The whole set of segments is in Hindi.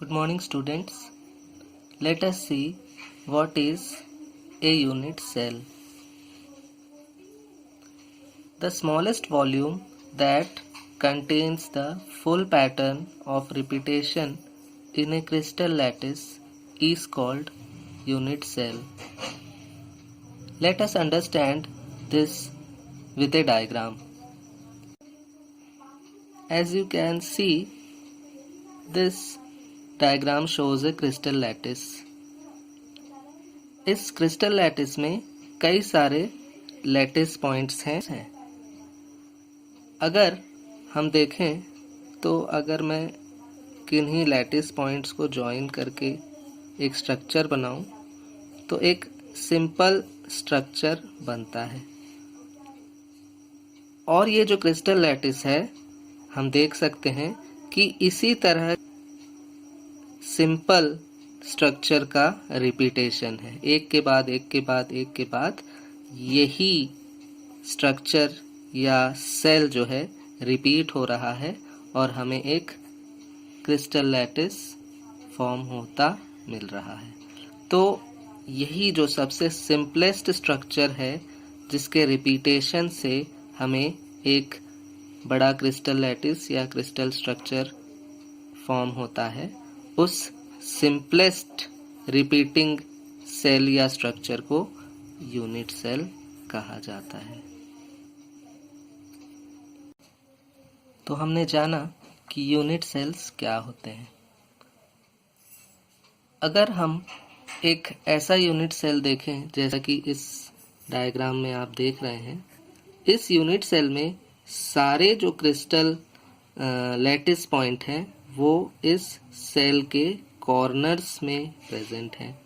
Good morning, students. Let us see what is a unit cell. The smallest volume that contains the full pattern of repetition in a crystal lattice is called unit cell. Let us understand this with a diagram. As you can see, this diagram shows a crystal lattice. इस क्रिस्टल लैटिस में कई सारे लैटिस पॉइंट्स हैं। अगर हम देखें तो अगर मैं किन्हीं लैटिस पॉइंट्स को जॉइन करके एक स्ट्रक्चर बनाऊं तो एक सिंपल स्ट्रक्चर बनता है। और ये जो क्रिस्टल लैटिस है, हम देख सकते हैं कि इसी तरह सिंपल स्ट्रक्चर का रिपीटेशन है। एक के बाद एक के बाद एक के बाद यही स्ट्रक्चर या सेल जो है रिपीट हो रहा है और हमें एक क्रिस्टल लैटिस फॉर्म होता मिल रहा है। तो यही जो सबसे सिंपलेस्ट स्ट्रक्चर है जिसके रिपीटेशन से हमें एक बड़ा क्रिस्टल लैटिस या क्रिस्टल स्ट्रक्चर फॉर्म होता है, उस सिंपलेस्ट रिपीटिंग सेल या स्ट्रक्चर को यूनिट सेल कहा जाता है। तो हमने जाना कि यूनिट सेल्स क्या होते हैं। अगर हम एक ऐसा यूनिट सेल देखें जैसा कि इस डायग्राम में आप देख रहे हैं, इस यूनिट सेल में सारे जो क्रिस्टल लैटिस पॉइंट हैं वो इस सेल के कॉर्नर्स में प्रेजेंट हैं।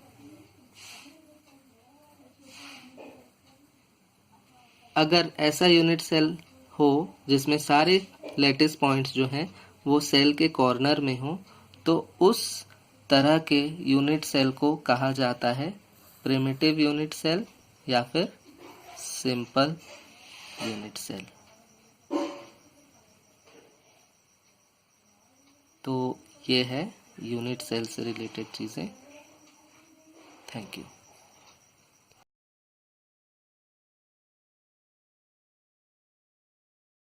अगर ऐसा यूनिट सेल हो जिसमें सारे लैटिस पॉइंट्स जो हैं वो सेल के कॉर्नर में हो तो उस तरह के यूनिट सेल को कहा जाता है प्रिमिटिव यूनिट सेल या फिर सिंपल यूनिट सेल। तो ये है यूनिट सेल से रिलेटेड चीज़ें। Thank you.